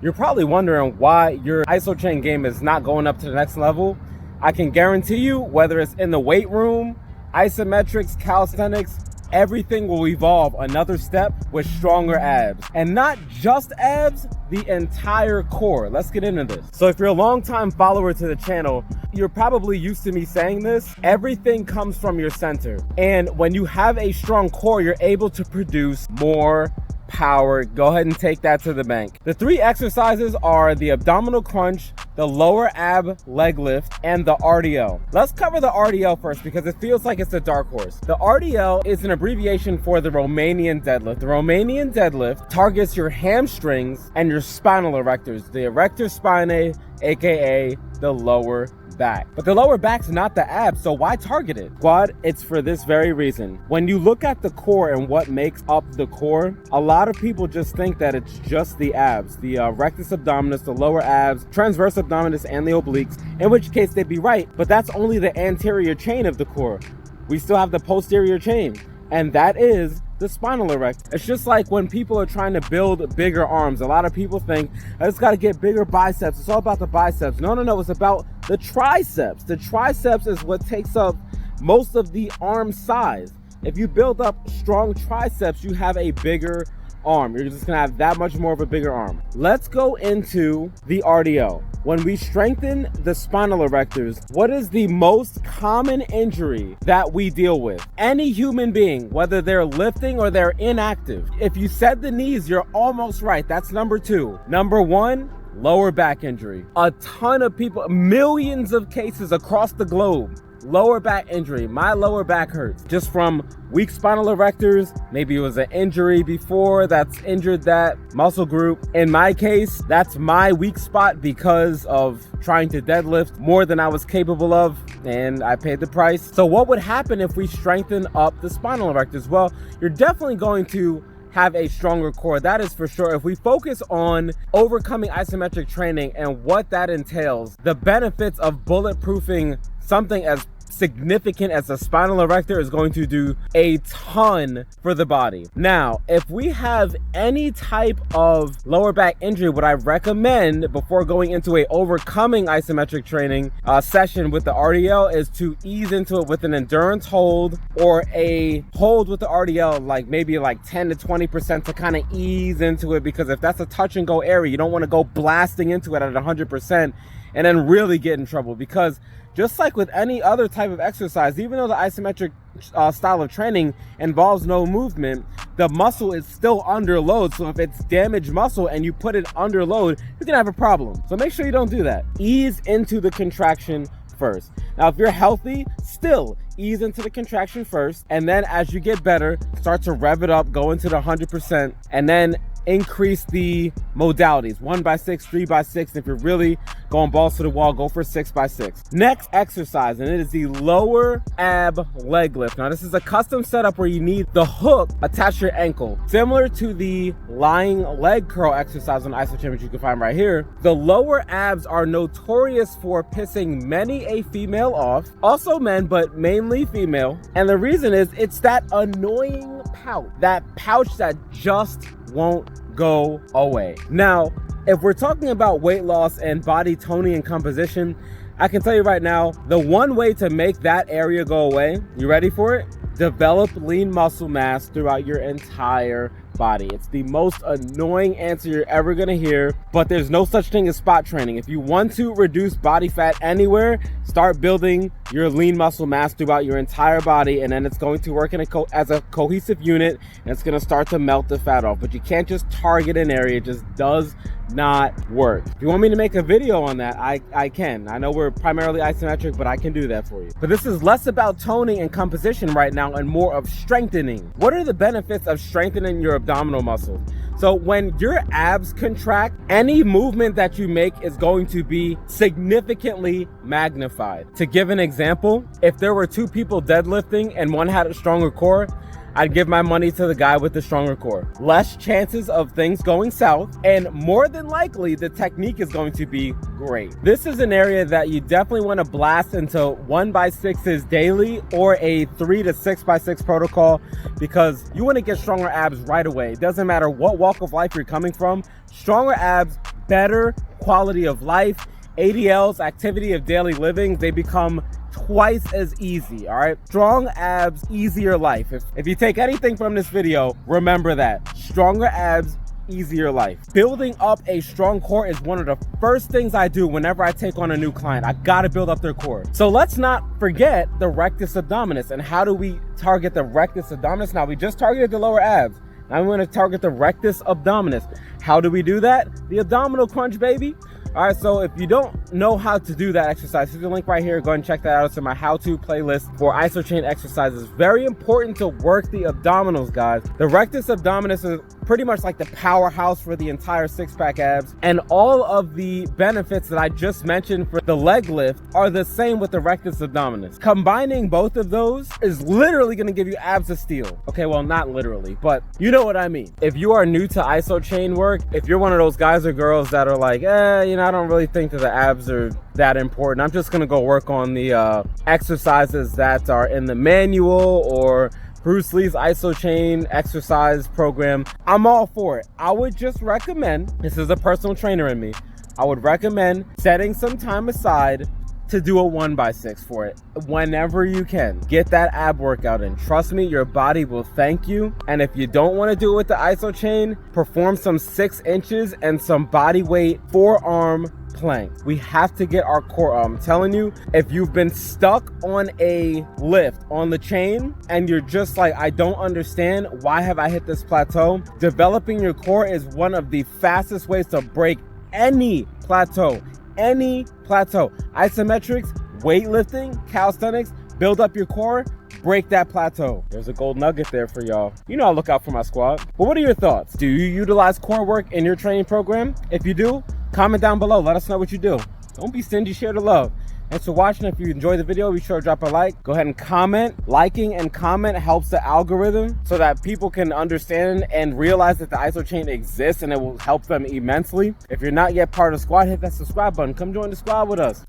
You're probably wondering why your Isochain game is not going up to the next level. I can guarantee you, whether it's in the weight room, isometrics, calisthenics, everything will evolve another step with stronger abs. And not just abs, the entire core. Let's get into this. So if you're a long-time follower to the channel, you're probably used to me saying this. Everything comes from your center. And when you have a strong core, you're able to produce more power. Go ahead and take that to the bank. The three exercises are the abdominal crunch, the lower ab leg lift, and the RDL. Let's cover the RDL first because it feels like it's a dark horse. The RDL is an abbreviation for the Romanian Deadlift. The Romanian Deadlift targets your hamstrings and your spinal erectors, the erector spinae, aka the lower back. But the lower back's not the abs, so why target it? Squad, it's for this very reason. When you look at the core and what makes up the core, a lot of people just think that it's just the abs, the rectus abdominis, the lower abs, transverse abdominis, and the obliques, in which case they'd be right, but that's only the anterior chain of the core. We still have the posterior chain, and that is the spinal erector. It's just like when people are trying to build bigger arms. A lot of people think, I just got to get bigger biceps. It's all about the biceps. No, it's about the triceps. The triceps is what takes up most of the arm size. If you build up strong triceps, you have a bigger arm. You're just gonna have that much more of a bigger arm. Let's go into the RDL. When we strengthen the spinal erectors, what is the most common injury that we deal with? Any human being, whether they're lifting or they're inactive. If you said the knees, you're almost right. That's number two. Number one, lower back injury. A ton of people, millions of cases across the globe. Lower back injury. My lower back hurts just from weak spinal erectors. Maybe it was an injury before that's injured that muscle group. In my case, that's my weak spot because of trying to deadlift more than I was capable of, and I paid the price. So what would happen if we strengthen up the spinal erectors? Well, you're definitely going to have a stronger core, that is for sure. If we focus on overcoming isometric training and what that entails, the benefits of bulletproofing something as significant as a spinal erector is going to do a ton for the body. Now, if we have any type of lower back injury, what I recommend before going into a overcoming isometric training session with the RDL is to ease into it with an endurance hold or a hold with the RDL, like maybe like 10 to 20% to kind of ease into it, because if that's a touch and go area, you don't want to go blasting into it at 100% and then really get in trouble. Because just like with any other type of exercise, even though the isometric style of training involves no movement, the muscle is still under load. So if it's damaged muscle and you put it under load, you're gonna have a problem. So make sure you don't do that. Ease into the contraction first. Now, if you're healthy, still ease into the contraction first. And then as you get better, start to rev it up, go into the 100%, and then increase the modalities, 1x6, 3x6. If you're really going balls to the wall, go for 6x6. Next exercise, and it is the lower ab leg lift. Now, this is a custom setup where you need the hook attached to your ankle, similar to the lying leg curl exercise on Isochain, which you can find right here. The lower abs are notorious for pissing many a female off, also men, but mainly female. And the reason is it's that annoying pouch, that just won't go away. Now, if we're talking about weight loss and body toning and composition, I can tell you right now, the one way to make that area go away, you ready for it? Develop lean muscle mass throughout your entire body. It's the most annoying answer you're ever gonna hear, but there's no such thing as spot training. If you want to reduce body fat anywhere, start building your lean muscle mass throughout your entire body, and then it's going to work in as a cohesive unit, and it's gonna start to melt the fat off. But you can't just target an area. It just does not work. If you want me to make a video on that, I can. I know we're primarily isometric, but I can do that for you. But this is less about toning and composition right now and more of strengthening. What are the benefits of strengthening your abdominal muscles? So when your abs contract, any movement that you make is going to be significantly magnified. To give an example, if there were two people deadlifting and one had a stronger core, I'd give my money to the guy with the stronger core. Less chances of things going south, and more than likely, the technique is going to be great. This is an area that you definitely want to blast into 1x6s daily or a 3 to 6x6 protocol, because you want to get stronger abs right away. It doesn't matter what walk of life you're coming from. Stronger abs, better quality of life. ADLs, activity of daily living, they become twice as easy, all right? Strong abs, easier life. If you take anything from this video, remember that. Stronger abs, easier life. Building up a strong core is one of the first things I do whenever I take on a new client. I gotta build up their core. So let's not forget the rectus abdominis. And how do we target the rectus abdominis? Now, we just targeted the lower abs. Now I'm gonna target the rectus abdominis. How do we do that? The abdominal crunch, baby. All right, so if you don't know how to do that exercise, here's the link right here. Go ahead and check that out. It's in my how-to playlist for Isochain exercises. Very important to work the abdominals, guys. The rectus abdominis is pretty much like the powerhouse for the entire six-pack abs. And all of the benefits that I just mentioned for the leg lift are the same with the rectus abdominis. Combining both of those is literally gonna give you abs of steel. Okay, well, not literally, but you know what I mean. If you are new to Isochain work, if you're one of those guys or girls that are like, you know, I don't really think that the abs are that important, I'm just gonna go work on the exercises that are in the manual or Bruce Lee's Isochain exercise program, I'm all for it. I would just recommend, this is a personal trainer in me, I would recommend setting some time aside to do a 1x6 for it whenever you can. Get that ab workout in. Trust me, your body will thank you. And if you don't want to do it with the Isochain, perform some 6 inches and some body weight forearm plank. We have to get our core up. I'm telling you, if you've been stuck on a lift on the chain and you're just like, I don't understand, why have I hit this plateau? Developing your core is one of the fastest ways to break any plateau. Any plateau. Isometrics, weightlifting, calisthenics, build up your core, break that plateau. There's a gold nugget there for y'all. You know I look out for my squad. But what are your thoughts? Do you utilize core work in your training program? If you do, comment down below. Let us know what you do. Don't be stingy, share the love. Thanks for watching. If you enjoyed the video, be sure to drop a like. Go ahead and comment. Liking and comment helps the algorithm so that people can understand and realize that the Isochain exists, and it will help them immensely. If you're not yet part of the squad, hit that subscribe button. Come join the squad with us.